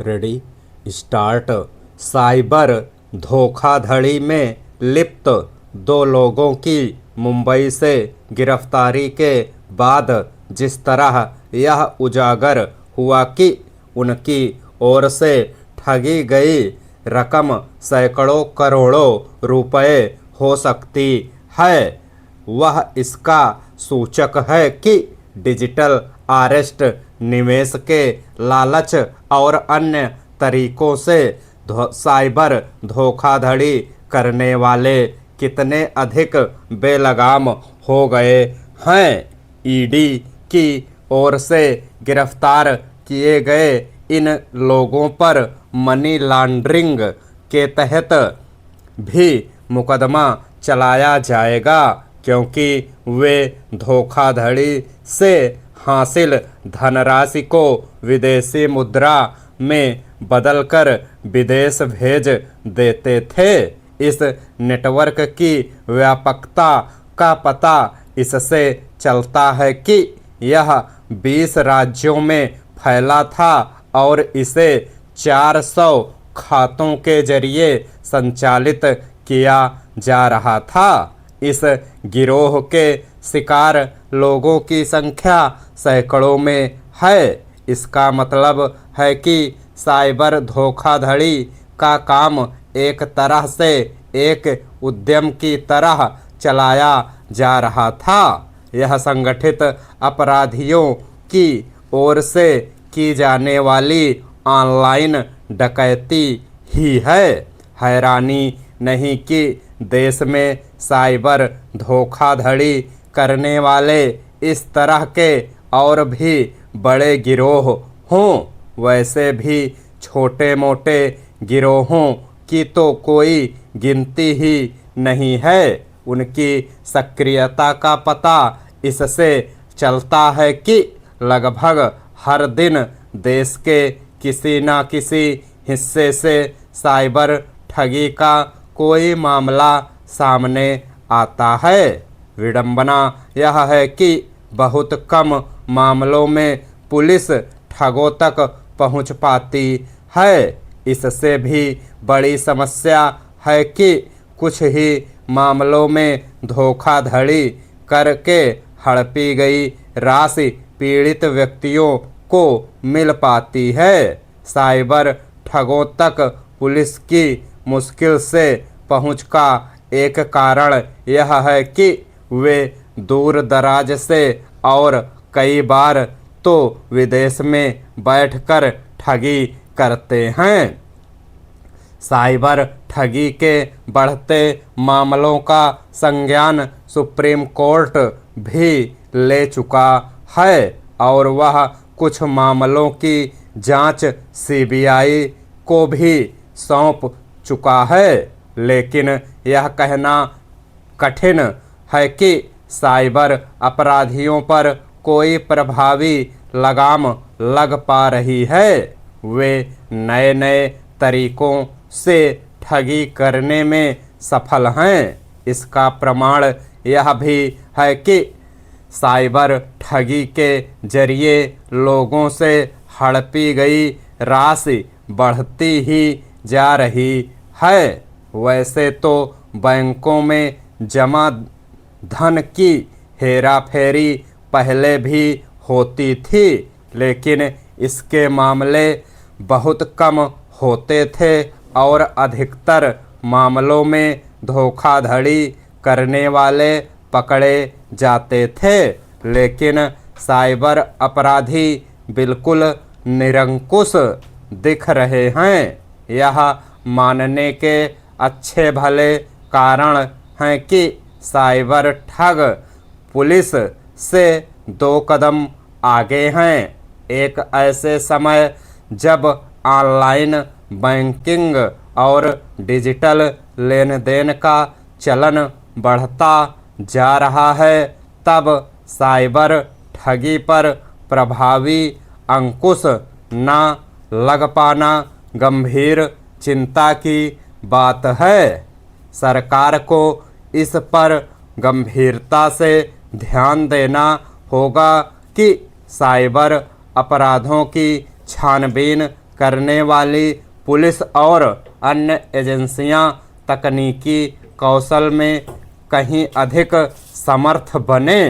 Ready start. Cyber धोखाधड़ी में लिप्त 2 लोगों की मुंबई से गिरफ्तारी के बाद जिस तरह यह उजागर हुआ कि उनकी ओर से ठगी गई रकम सैकड़ों करोड़ों रुपए हो सकती है, वह इसका सूचक है कि डिजिटल अरेस्ट, निवेश के लालच और अन्य तरीकों से साइबर धोखाधड़ी करने वाले कितने अधिक बेलगाम हो गए हैं। ईडी की ओर से गिरफ्तार किए गए इन लोगों पर मनी लॉन्ड्रिंग के तहत भी मुकदमा चलाया जाएगा, क्योंकि वे धोखाधड़ी से हासिल धनराशि को विदेशी मुद्रा में बदलकर विदेश भेज देते थे। इस नेटवर्क की व्यापकता का पता इससे चलता है कि यह 20 राज्यों में फैला था और इसे 400 खातों के जरिए संचालित किया जा रहा था। इस गिरोह के शिकार लोगों की संख्या सैकड़ों में है। इसका मतलब है कि साइबर धोखाधड़ी का काम एक तरह से एक उद्यम की तरह चलाया जा रहा था। यह संगठित अपराधियों की ओर से की जाने वाली ऑनलाइन डकैती ही है। हैरानी नहीं कि देश में साइबर धोखाधड़ी करने वाले इस तरह के और भी बड़े गिरोह हों। वैसे भी छोटे मोटे गिरोहों की तो कोई गिनती ही नहीं है। उनकी सक्रियता का पता इससे चलता है कि लगभग हर दिन देश के किसी न किसी हिस्से से साइबर ठगी का कोई मामला सामने आता है। विडंबना यह है कि बहुत कम मामलों में पुलिस ठगों तक पहुंच पाती है। इससे भी बड़ी समस्या है कि कुछ ही मामलों में धोखाधड़ी करके हड़पी गई राशि पीड़ित व्यक्तियों को मिल पाती है। साइबर ठगों तक पुलिस की मुश्किल से पहुंच का एक कारण यह है कि वे दूर दराज से और कई बार तो विदेश में बैठकर ठगी करते हैं। साइबर ठगी के बढ़ते मामलों का संज्ञान सुप्रीम कोर्ट भी ले चुका है और वह कुछ मामलों की जांच सीबीआई को भी सौंप चुका है। लेकिन यह कहना कठिन है कि साइबर अपराधियों पर कोई प्रभावी लगाम लग पा रही है। वे नए नए तरीकों से ठगी करने में सफल हैं। इसका प्रमाण यह भी है कि साइबर ठगी के जरिए लोगों से हड़पी गई राशि बढ़ती ही जा रही है। वैसे तो बैंकों में जमा धन की हेराफेरी पहले भी होती थी, लेकिन इसके मामले बहुत कम होते थे और अधिकतर मामलों में धोखाधड़ी करने वाले पकड़े जाते थे। लेकिन साइबर अपराधी बिल्कुल निरंकुश दिख रहे हैं। यह मानने के अच्छे भले कारण हैं कि साइबर ठग पुलिस से 2 कदम आगे हैं। एक ऐसे समय जब ऑनलाइन बैंकिंग और डिजिटल लेन देन का चलन बढ़ता जा रहा है, तब साइबर ठगी पर प्रभावी अंकुश न लग पाना गंभीर चिंता की बात है। सरकार को इस पर गंभीरता से ध्यान देना होगा कि साइबर अपराधों की छानबीन करने वाली पुलिस और अन्य एजेंसियां तकनीकी कौशल में कहीं अधिक समर्थ बने।